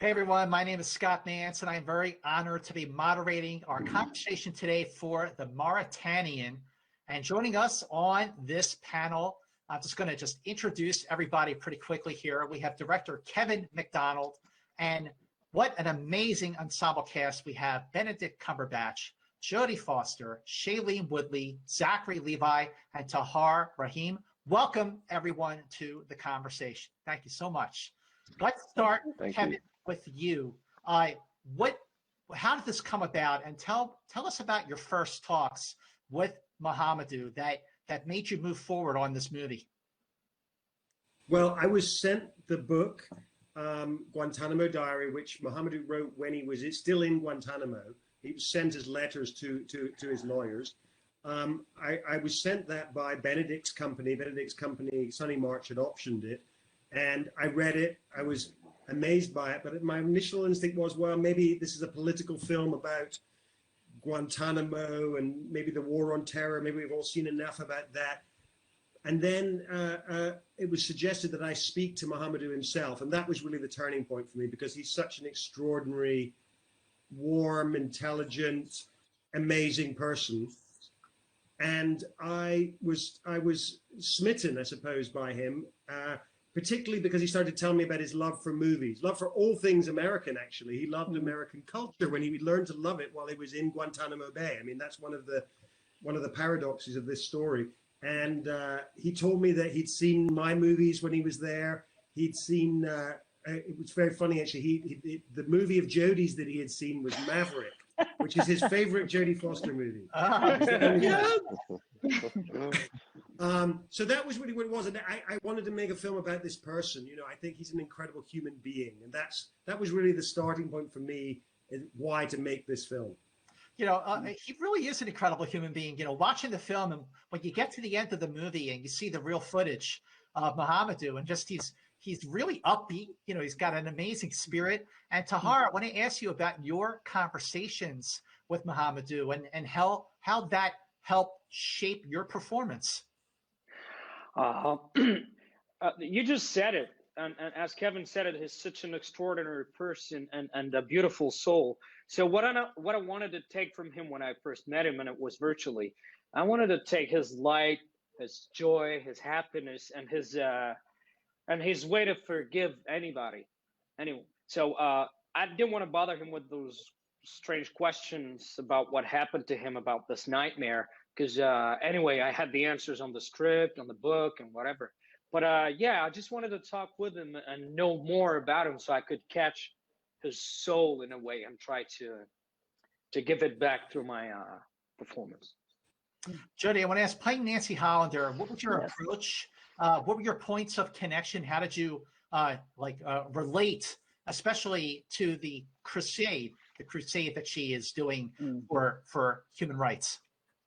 Hey everyone, my name is Scott Nance, and I'm very honored to be moderating our conversation today for the Mauritanian. And joining us on this panel, I'm just going to introduce everybody pretty quickly here. We have director Kevin McDonald, and what an amazing ensemble cast we have: Benedict Cumberbatch, Jodie Foster, Shailene Woodley, Zachary Levi, and Tahar Rahim. Welcome everyone to the conversation. Thank you so much. Let's start, Kevin, with you. How did this come about? And tell us about your first talks with Mahamadou that made you move forward on this movie. Well, I was sent the book, Guantanamo Diary, which Mahamadou wrote when he was still in Guantanamo. He was sent as letters to his lawyers. I was sent that by Benedict's company. Benedict's company, Sonny March, had optioned it. And I read it. I was amazed by it, but my initial instinct was, well, maybe this is a political film about Guantanamo and maybe the war on terror. Maybe we've all seen enough about that. And then it was suggested that I speak to Mahamadou himself, and that was really the turning point for me, because he's such an extraordinary, warm, intelligent, amazing person. And I was smitten, I suppose, by him. Particularly because he started telling me about his love for movies, love for all things American, actually. He loved American culture when he learned to love it while he was in Guantanamo Bay. I mean, that's one of the paradoxes of this story. And he told me that he'd seen my movies when he was there. He'd seen, it was very funny, actually, the movie of Jodie's that he had seen was Maverick, which is his favorite Jodie Foster movie. So that was really what it was, and I wanted to make a film about this person. You know, I think he's an incredible human being, and that was really the starting point for me, why to make this film. You know, he really is an incredible human being. You know, watching the film, and when you get to the end of the movie and you see the real footage of Mahamadou, and he's really upbeat. You know, he's got an amazing spirit. And Tahar, I want to ask you about your conversations with Mahamadou and how that helped shape your performance. You just said it, and as Kevin said it, he's such an extraordinary person and a beautiful soul. So what I wanted to take from him when I first met him, and it was virtually, I wanted to take his light, his joy, his happiness, and his way to forgive anybody. Anyway, so I didn't want to bother him with those strange questions about what happened to him, about this nightmare, because anyway, I had the answers on the script, on the book, and whatever. But yeah, I just wanted to talk with him and know more about him, so I could catch his soul in a way and try to give it back through my performance. Jodie, I want to ask, playing Nancy Hollander, what was your approach? What were your points of connection? How did you relate, especially to the crusade that she is doing for human rights?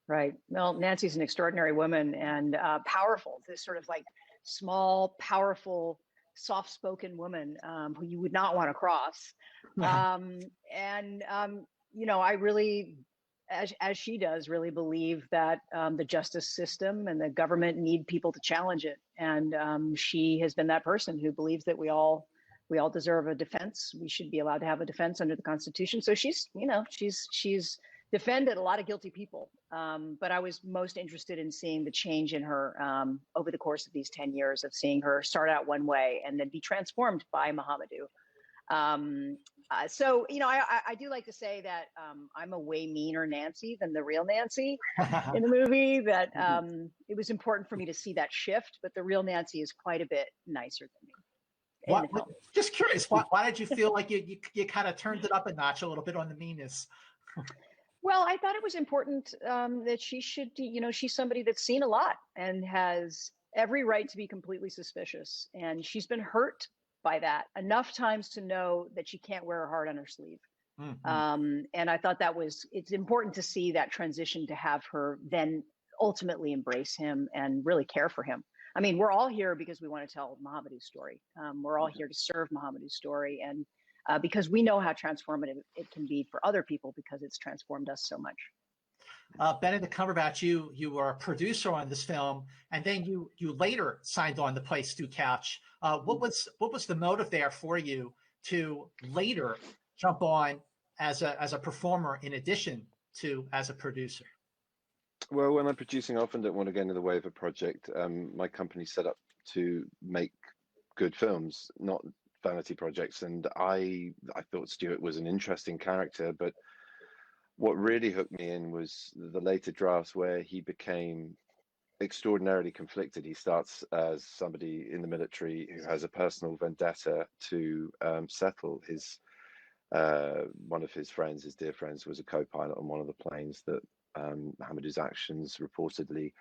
Right. Well, Nancy's an extraordinary woman and powerful. This sort of like small, powerful, soft-spoken woman who you would not want to cross. You know, I really, as she does, really believe that the justice system and the government need people to challenge it. And she has been that person who believes that we all deserve a defense. We should be allowed to have a defense under the Constitution. So she's defended a lot of guilty people. But I was most interested in seeing the change in her over the course of these 10 years, of seeing her start out one way and then be transformed by Mahamadou. So, you know, I do like to say that I'm a way meaner Nancy than the real Nancy in the movie, that it was important for me to see that shift, but the real Nancy is quite a bit nicer than me. Just curious, why did you feel like you kind of turned it up a notch a little bit on the meanness? Well, I thought it was important that she should, you know, she's somebody that's seen a lot and has every right to be completely suspicious. And she's been hurt by that enough times to know that she can't wear her heart on her sleeve. And I thought it's important to see that transition, to have her then ultimately embrace him and really care for him. I mean, we're all here because we want to tell Mahamadou's story. We're all here to serve Mahamadou's story. And because we know how transformative it can be for other people, because it's transformed us so much. Benedict Cumberbatch, you were a producer on this film, and then you later signed on to play Stu Couch. What was the motive there for you to later jump on as a performer in addition to as a producer? Well, when I'm producing, I often don't want to get in the way of a project. My company's set up to make good films, not vanity projects. And I thought Stuart was an interesting character, but what really hooked me in was the later drafts where he became extraordinarily conflicted. He starts as somebody in the military who has a personal vendetta to settle his one of his friends, his dear friends, was a co-pilot on one of the planes that Mohamedou's actions reportedly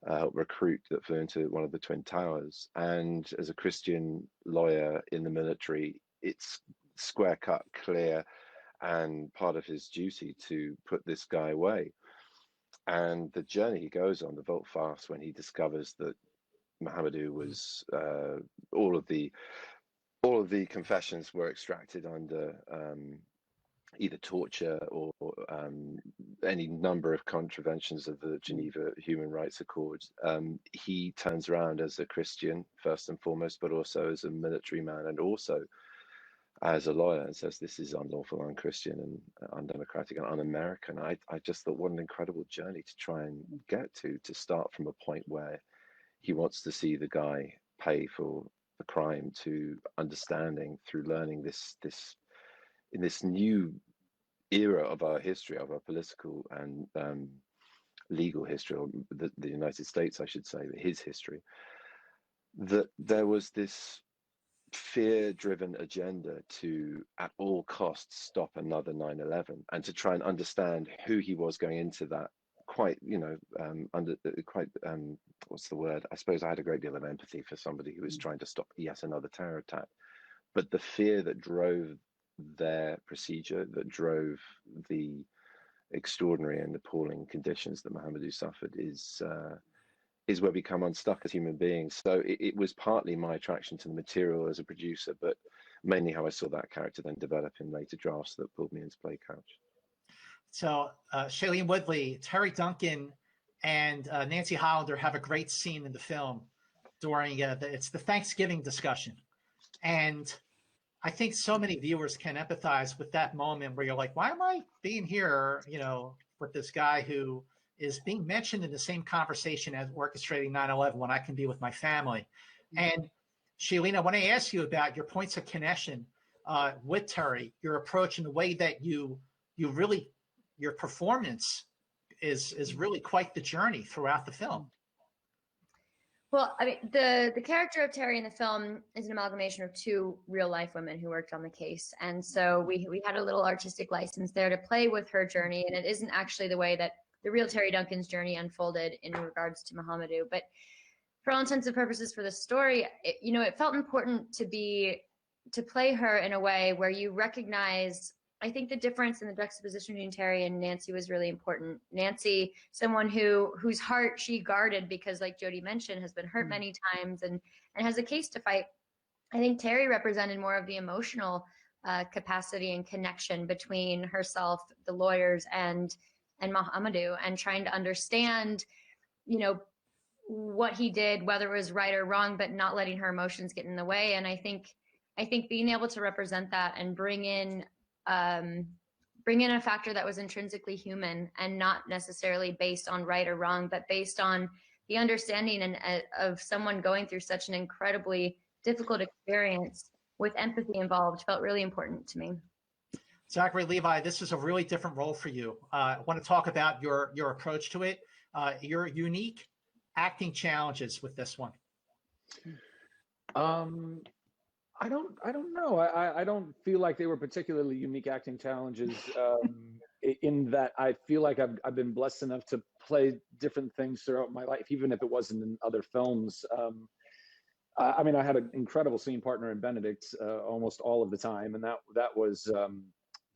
helped recruit that flew into one of the Twin Towers. And as a Christian lawyer in the military, it's square cut, clear, and part of his duty to put this guy away. And the journey he goes on, the volte-face, when he discovers that Mohamedou was all of the confessions were extracted under either torture or any number of contraventions of the Geneva Human Rights Accords. He turns around as a Christian first and foremost, but also as a military man and also as a lawyer, and says this is unlawful, unchristian, and undemocratic and un-American. I just thought, what an incredible journey to try and get to start from a point where he wants to see the guy pay for the crime, to understanding through learning this in this new era of our history, of our political and legal history, or the United States, I should say, his history, that there was this fear-driven agenda to at all costs stop another 9/11, and to try and understand who he was going into that quite, what's the word? I suppose I had a great deal of empathy for somebody who was trying to stop yet another terror attack. But the fear that drove their procedure, that drove the extraordinary and appalling conditions that Mohamedou suffered, is where we come unstuck as human beings. So it was partly my attraction to the material as a producer, but mainly how I saw that character then develop in later drafts that pulled me into Play Couch. So Shailene Woodley, Terry Duncan, and Nancy Hollander have a great scene in the film during it's the Thanksgiving discussion. And I think so many viewers can empathize with that moment where you're like, why am I being here, with this guy who is being mentioned in the same conversation as orchestrating 9/11 when I can be with my family? And Shailene, I want to ask you about your points of connection with Terry, your approach, and the way that you really, your performance is really quite the journey throughout the film. Well, I mean, the character of Terry in the film is an amalgamation of two real life women who worked on the case. And so we had a little artistic license there to play with her journey. And it isn't actually the way that the real Terry Duncan's journey unfolded in regards to Mohamedou. But for all intents and purposes for the story, it felt important to play her in a way where you recognize, I think the difference in the juxtaposition between Terry and Nancy was really important. Nancy, someone whose heart she guarded because, like Jody mentioned, has been hurt many times and has a case to fight. I think Terry represented more of the emotional capacity and connection between herself, the lawyers, and Mohamedou, and trying to understand, what he did, whether it was right or wrong, but not letting her emotions get in the way. And I think being able to represent that and bring in a factor that was intrinsically human and not necessarily based on right or wrong, but based on the understanding of someone going through such an incredibly difficult experience with empathy involved felt really important to me. Zachary Levi, this is a really different role for you. I want to talk about your approach to it, your unique acting challenges with this one. I don't know. I don't feel like they were particularly unique acting challenges in that I feel like I've been blessed enough to play different things throughout my life, even if it wasn't in other films. I mean, I had an incredible scene partner in Benedict almost all of the time, and that was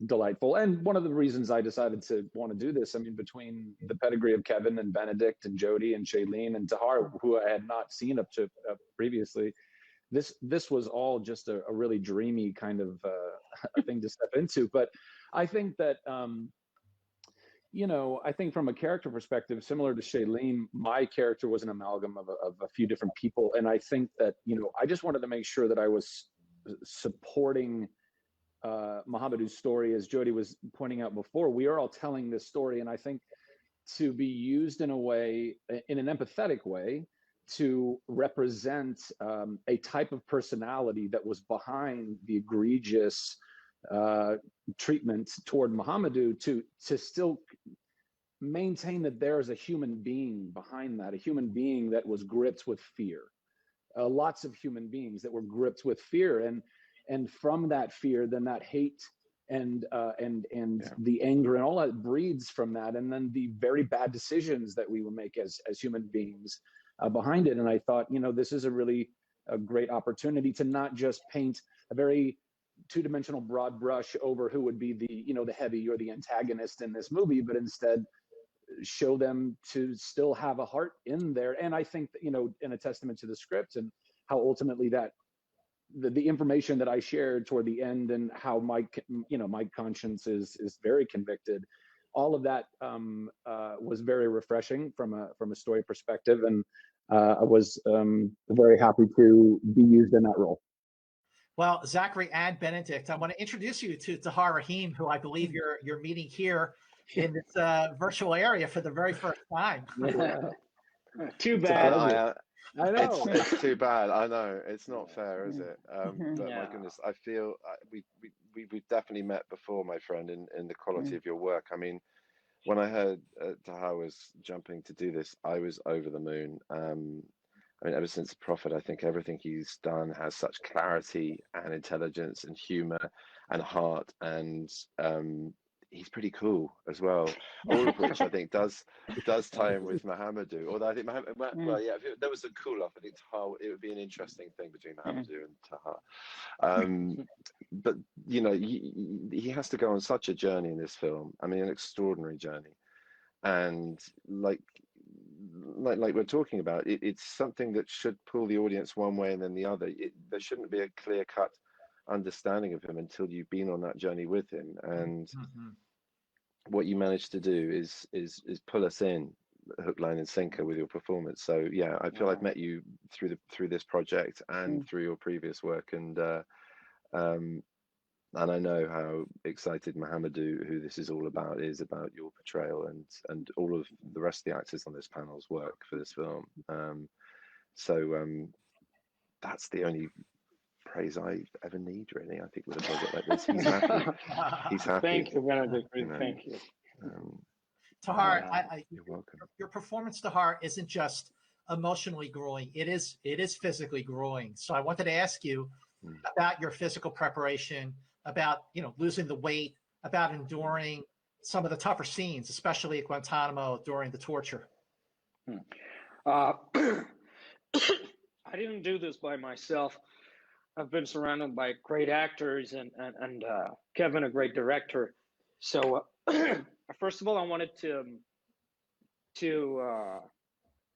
delightful. And one of the reasons I decided to want to do this, I mean, between the pedigree of Kevin and Benedict and Jody and Shailene and Tahar, who I had not seen up to previously, this was all just a really dreamy kind of thing to step into. But I think that, I think from a character perspective, similar to Shailene, my character was an amalgam of a few different people. And I think that, I just wanted to make sure that I was supporting Mohamedou's story, as Jody was pointing out before, we are all telling this story, and I think to be used in a way, in an empathetic way, to represent a type of personality that was behind the egregious treatment toward Mohamedou, to still maintain that there is a human being behind that, a human being that was gripped with fear. Lots of human beings that were gripped with fear, and from that fear, then that hate and the anger and all that breeds from that, and then the very bad decisions that we will make as human beings behind it. And I thought, this is a great opportunity to not just paint a very two-dimensional broad brush over who would be the heavy or the antagonist in this movie, but instead show them to still have a heart in there. And I think that, in a testament to the script and how ultimately that the information that I shared toward the end, and how my conscience is very convicted, all of that was very refreshing from a story perspective, and I was very happy to be used in that role. Well, Zachary and Benedict, I want to introduce you to Tahar Rahim, who I believe you're meeting here in this virtual area for the very first time. Too bad. I know. It's too bad. I know. It's not fair, is it? But my goodness, I feel we've definitely met before, my friend, in the quality of your work. I mean, when I heard Tahar was jumping to do this, I was over the moon. I mean, ever since Prophet, I think everything he's done has such clarity and intelligence and humor and heart, and he's pretty cool as well. All of which I think does tie in with Mohamedou. Although I think well, yeah, if there was a cool-off, I think Tahar, it would be an interesting thing between Mohamedou and Tahar. But he has to go on such a journey in this film. I mean, an extraordinary journey, and like we're talking about, it's something that should pull the audience one way and then the other. There shouldn't be a clear-cut understanding of him until you've been on that journey with him. And what you managed to do is pull us in hook, line, and sinker with your performance. So yeah, I feel I've met you through this project and through your previous work, and I know how excited Mohamedou, who this is all about, is about your portrayal and all of the rest of the actors on this panel's work for this film. So that's the only praise I ever need, really. I think with a project like this, he's happy. He's happy. Thank you, Benedict. Thank you. Tahar, you're welcome. Your performance, Tahar, isn't just emotionally growing; it is physically growing. So I wanted to ask you about your physical preparation, about losing the weight, about enduring some of the tougher scenes, especially at Guantanamo during the torture. I didn't do this by myself. I've been surrounded by great actors and Kevin, a great director. So first of all, I wanted to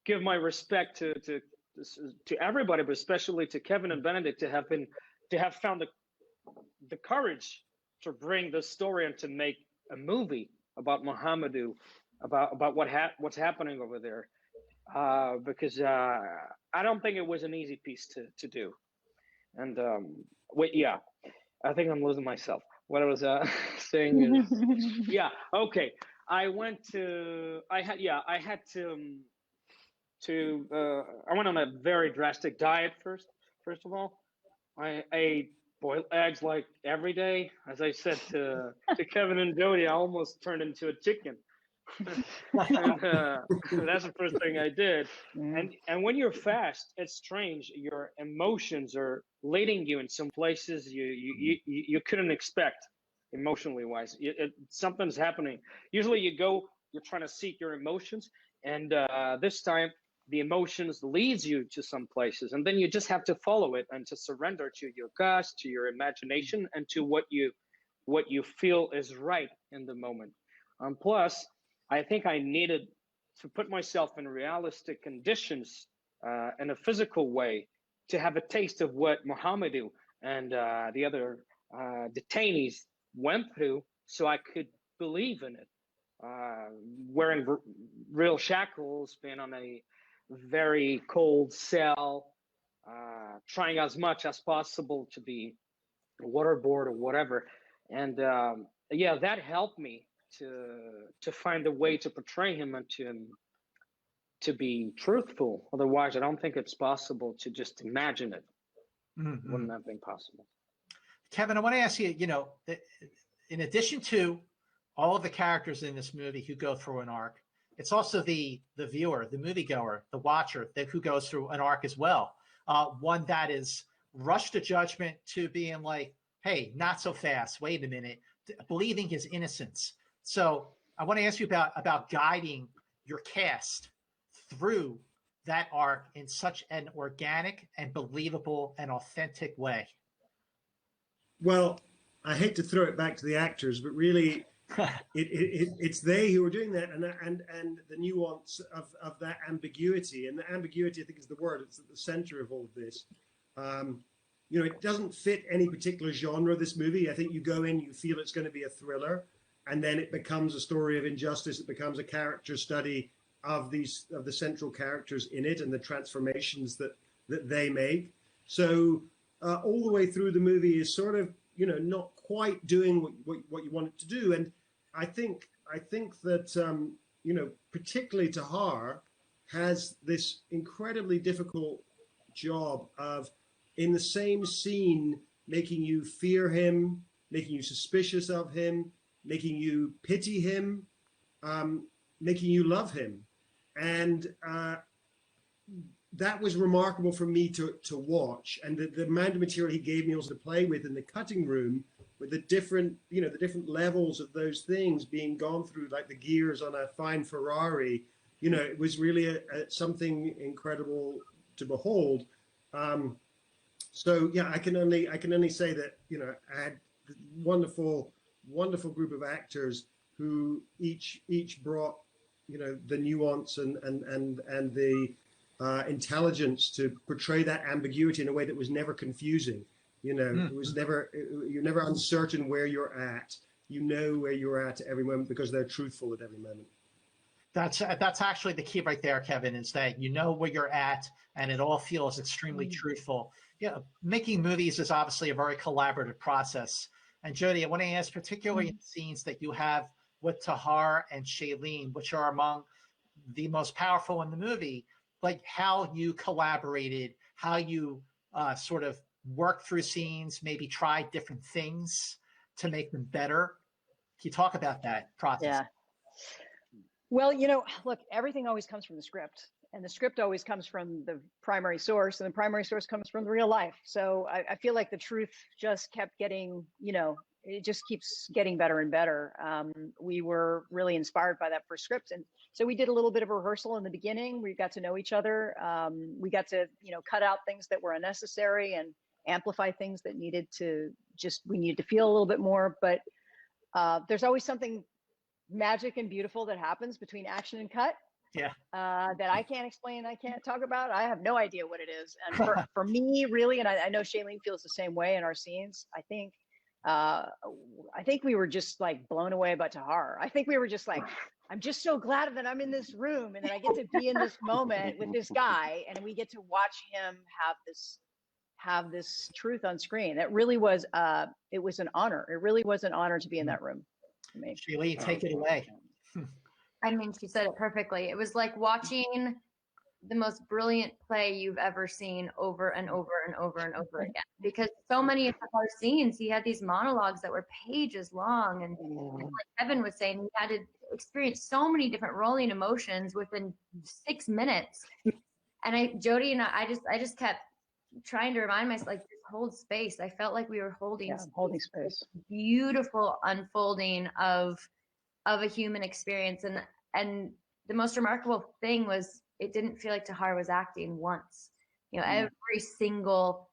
give my respect to everybody, but especially to Kevin and Benedict, to have found the courage to bring this story and to make a movie about Mohamedou, about what's happening over there, because I don't think it was an easy piece to do. And I think I'm losing myself. What I was saying is, okay. I went on a very drastic diet first of all. I ate boiled eggs like every day. As I said to Kevin and Jody, I almost turned into a chicken. And that's the first thing I did. And when you're fast, it's strange. Your emotions are leading you in some places you couldn't expect, emotionally wise. Something's happening. Usually you're trying to seek your emotions, and this time the emotions leads you to some places, and then you just have to follow it and to surrender to your guts, to your imagination, and to what you feel is right in the moment. Plus, I think I needed to put myself in realistic conditions in a physical way to have a taste of what Mohamedou and the other detainees went through, so I could believe in it. Wearing real shackles, being on a very cold cell, trying as much as possible to be waterboard or whatever. And yeah, that helped me to find a way to portray him and to be truthful. Otherwise, I don't think it's possible to just imagine it. Mm-hmm. Wouldn't have been possible. Kevin, I want to ask you, in addition to all of the characters in this movie who go through an arc, it's also the viewer, the moviegoer, the watcher who goes through an arc as well. One that is rushed to judgment to being like, hey, not so fast. Wait a minute. Believing his innocence. So I want to ask you about guiding your cast through that arc in such an organic and believable and authentic way. Well, I hate to throw it back to the actors, but really, it's they who are doing that, and the nuance of that ambiguity, and the ambiguity, I think, is the word. It's at the center of all of this. It doesn't fit any particular genre, this movie. I think you go in, you feel it's going to be a thriller, and then it becomes a story of injustice. It becomes a character study of the central characters in it and the transformations that they make. So all the way through the movie is sort of, not quite doing what you want it to do. And I think that, particularly Tahar has this incredibly difficult job of, in the same scene, making you fear him, making you suspicious of him, making you pity him, making you love him. And that was remarkable for me to watch. And the amount of material he gave me also to play with in the cutting room, with the different levels of those things being gone through, like the gears on a fine Ferrari, it was really something incredible to behold. So yeah, I can only say that, I had a wonderful group of actors who each brought, the nuance and the intelligence to portray that ambiguity in a way that was never confusing. It was you're never uncertain where you're at. You know where you're at every moment because they're truthful at every moment. That's actually the key right there, Kevin, is that you know where you're at and it all feels extremely truthful. Yeah, making movies is obviously a very collaborative process. And Jody, I want to ask, particularly in the scenes that you have with Tahar and Shailene, which are among the most powerful in the movie, like how you collaborated, how you sort of worked through scenes, maybe tried different things to make them better. Can you talk about that process? Yeah. Well, look, everything always comes from the script, and the script always comes from the primary source, and the primary source comes from the real life. So I feel like the truth just kept getting, it just keeps getting better and better. We were really inspired by that first script. And so we did a little bit of rehearsal in the beginning. We got to know each other. We got to, cut out things that were unnecessary and amplify things that we needed to feel a little bit more. But there's always something magic and beautiful that happens between action and cut. Yeah. That I can't explain, I can't talk about. I have no idea what it is. And for me, really, and I know Shailene feels the same way in our scenes, I think we were just like blown away by Tahar. I think we were just like, I'm just so glad that I'm in this room and that I get to be in this moment with this guy, and we get to watch him have this truth on screen. It really was it was an honor. It really was an honor to be in that room. Shailene, take it away. I mean, she said it perfectly. It was like watching the most brilliant play you've ever seen over and over and over and over again. Because so many of our scenes, he had these monologues that were pages long. And like Evan was saying, he had to experience so many different rolling emotions within 6 minutes. And Jody and I just kept trying to remind myself, like, just hold space. I felt like we were holding space. Beautiful unfolding of a human experience. And the most remarkable thing was, it didn't feel like Tahar was acting once. Every single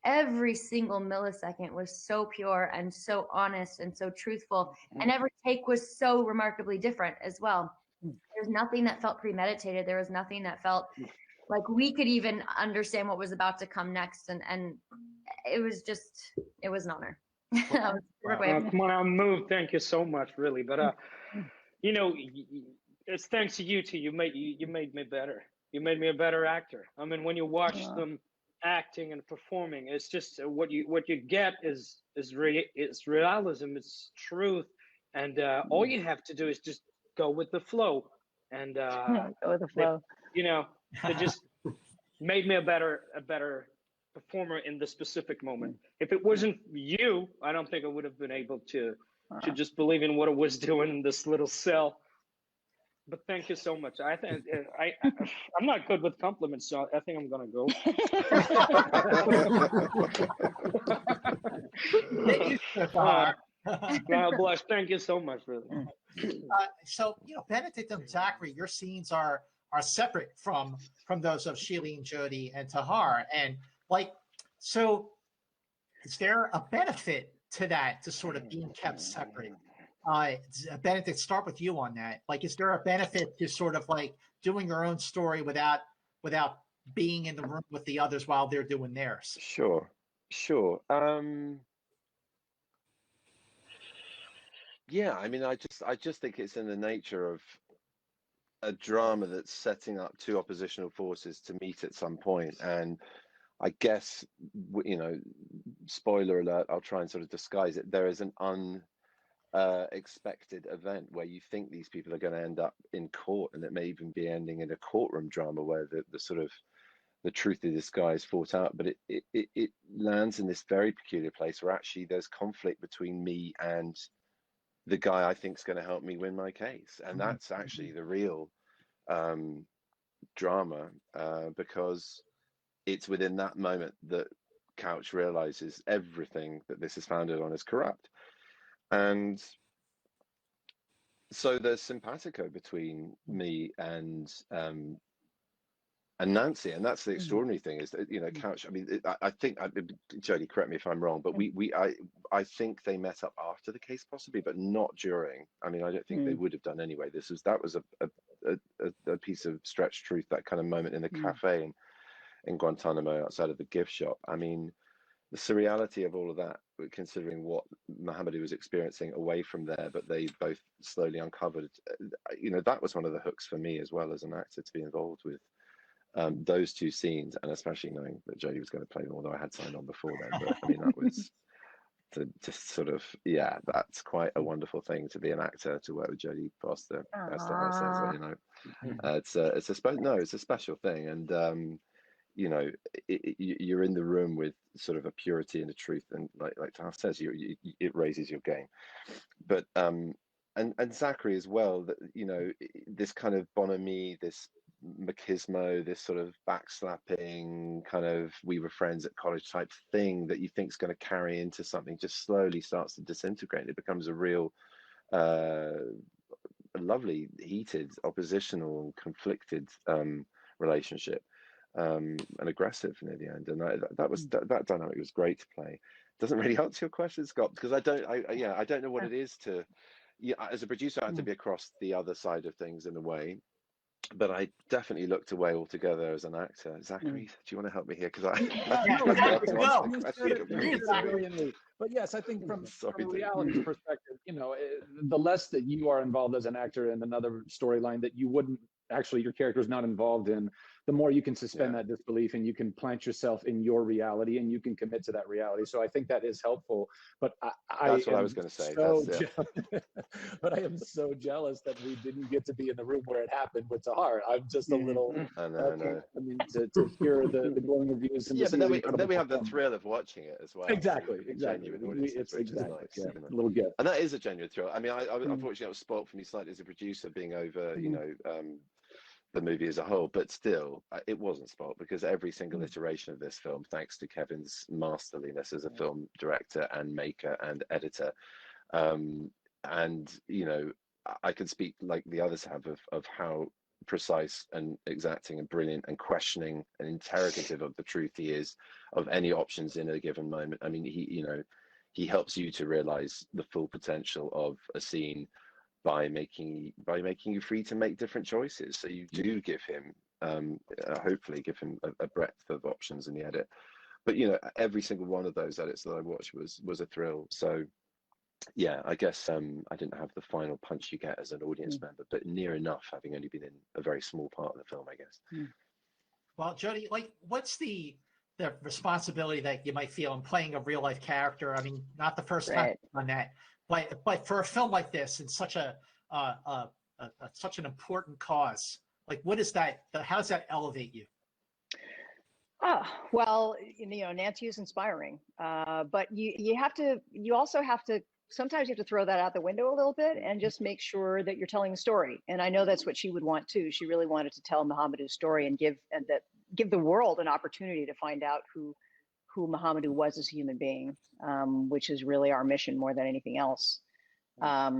millisecond was so pure and so honest and so truthful. And every take was so remarkably different as well. There's nothing that felt premeditated. There was nothing that felt like we could even understand what was about to come next. And it was an honor. Come on, I'm moved. Thank you so much, really. But it's thanks to you two. You made me better. You made me a better actor. I mean, when you watch them acting and performing. It's just what you get is realism, it's truth, and all you have to do is just go with the flow. And Go with the flow. They just made me a better performer in the specific moment. If it wasn't you, I don't think I would have been able to just believe in what I was doing in this little cell. But thank you so much. I think I'm not good with compliments, so I think I'm gonna go. Thank you, Tahar. Now, blush. Thank you so much, really. So, Benedict and Zachary, your scenes are separate from those of Shailene, Jody, and Tahar. And so is there a benefit to that, to sort of being kept separate? Benedict, start with you on that. Is there a benefit to sort of doing your own story without being in the room with the others while they're doing theirs? Sure. Yeah, I mean, I just think it's in the nature of a drama that's setting up two oppositional forces to meet at some point. And I guess, spoiler alert, I'll try and sort of disguise it. There is an unexpected event where you think these people are going to end up in court, and it may even be ending in a courtroom drama where the sort of the truth of this guy is fought out. But it lands in this very peculiar place where actually there's conflict between me and the guy I think is going to help me win my case. And that's actually the real drama, because it's within that moment that Couch realizes everything that this is founded on is corrupt. And so there's simpatico between me and Nancy, and that's the extraordinary thing is that Couch. I mean, I think Jodie, correct me if I'm wrong, but I think they met up after the case, possibly, but not during. I mean, I don't think they would have done anyway. That was a piece of stretched truth. That kind of moment in the cafe in Guantanamo outside of the gift shop. I mean, the surreality of all of that, considering what Mohamedou was experiencing away from there, but they both slowly uncovered. That was one of the hooks for me as well as an actor, to be involved with those two scenes, and especially knowing that Jodie was going to play them, although I had signed on before then. But I mean, that was to just sort of, that's quite a wonderful thing to be an actor, to work with Jodie Foster, as Tahar says. It's a special thing, and you're in the room with sort of a purity and a truth, and like Tahar says, it raises your game. But and Zachary as well, that this kind of bonhomie, this machismo, this sort of backslapping kind of we were friends at college type thing that you think is going to carry into something, just slowly starts to disintegrate. It becomes a real a lovely, heated, oppositional and conflicted relationship, and aggressive near the end. And that dynamic was great to play. Doesn't really answer your question, Scott, because I don't know what it is to, as a producer, I had to be across the other side of things in a way. But I definitely looked away altogether as an actor. Zachary, do you want to help me here? Because But yes, I think from a reality perspective, the less that you are involved as an actor in another storyline that you wouldn't actually, your character is not involved in, the more you can suspend that disbelief, and you can plant yourself in your reality, and you can commit to that reality. So I think that is helpful. But that's what I was going to say. But I am so jealous that we didn't get to be in the room where it happened with Tahar. I'm just a little. I know. I mean, to hear the glowing reviews. And but then we have the thrill of watching it as well. Exactly. It's exactly. nice, a little gift. And that is a genuine thrill. I mean, I unfortunately, I was spoilt for me slightly as a producer, being over, the movie as a whole, but still it wasn't spoiled, because every single iteration of this film, thanks to Kevin's masterliness as a film director and maker and editor, and I can speak like the others have of how precise and exacting and brilliant and questioning and interrogative of the truth he is of any options in a given moment. I mean, he helps you to realize the full potential of a scene by making you free to make different choices. So you do give him, hopefully give him a breadth of options in the edit. But every single one of those edits that I watched was a thrill. So yeah, I guess I didn't have the final punch you get as an audience member, but near enough, having only been in a very small part of the film, I guess. Well, Jodie, what's the the responsibility that you might feel in playing a real life character. I mean, not the first time Right. I've done that, but for a film like this and such such an important cause, like what is that? How does that elevate you? Oh, well, Nancy is inspiring, but you also have to, sometimes you have to throw that out the window a little bit and just make sure that you're telling the story. And I know that's what she would want too. She really wanted to tell Mohamedou's story and give the world an opportunity to find out who Mohamedou was as a human being, which is really our mission more than anything else. I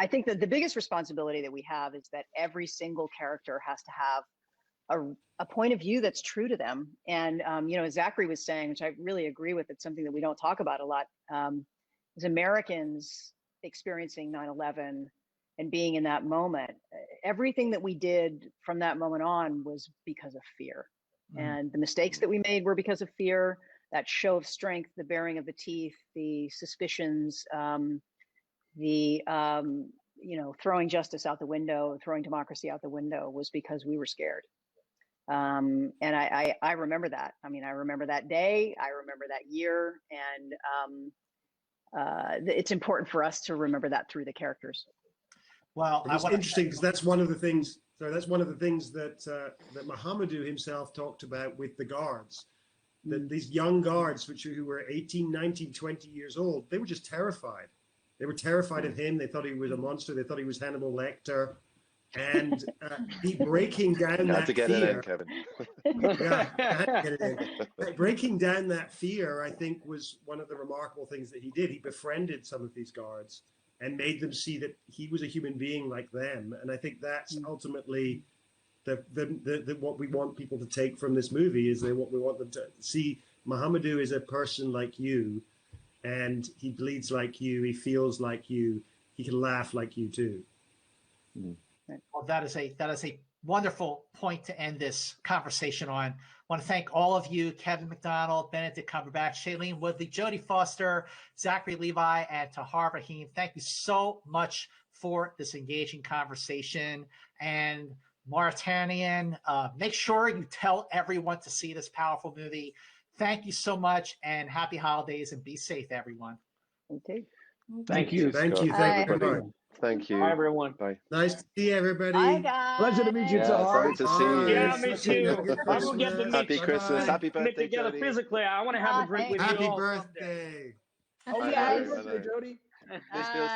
think that the biggest responsibility that we have is that every single character has to have a point of view that's true to them. And, as Zachary was saying, which I really agree with, it's something that we don't talk about a lot, as Americans experiencing 9/11 and being in that moment, everything that we did from that moment on was because of fear. And the mistakes that we made were because of fear. That show of strength, the baring of the teeth, the suspicions, throwing justice out the window, throwing democracy out the window was because we were scared. And I remember that. I mean, I remember that day, I remember that year, and it's important for us to remember that through the characters. Well, it's interesting because that's one of the things. So that's one of the things that that Mohamedou himself talked about with the guards. That these young guards, who were 18, 19, 20 years old, they were just terrified. They were terrified of him. They thought he was a monster. They thought he was Hannibal Lecter. And he breaking down that fear. It in, Kevin. Yeah, I had to get it in. Breaking down that fear, I think, was one of the remarkable things that he did. He befriended some of these guards and made them see that he was a human being like them. And I think that's ultimately the what we want people to take from this movie, is that what we want them to see. Mohamedou is a person like you, and he bleeds like you, he feels like you, he can laugh like you too. Well, that is a wonderful point to end this conversation on. I want to thank all of you, Kevin McDonald, Benedict Cumberbatch, Shailene Woodley, Jodie Foster, Zachary Levi, and Tahar Rahim. Thank you so much for this engaging conversation. And Mauritanian, make sure you tell everyone to see this powerful movie. Thank you so much, and happy holidays, and be safe, everyone. Okay. Thank you. Thank you. Thank you. Everybody. Thank you. Bye, everyone. Bye. Nice to see everybody. Bye, guys. Pleasure to meet you, Tahar. Great to see you. Yeah, me too. I will get to Happy meet Christmas. Happy meet birthday, together Jodie. physically. I want to have a drink with you Happy all birthday. Oh, Bye, yeah, happy bye, birthday, bye. Jodie. This feels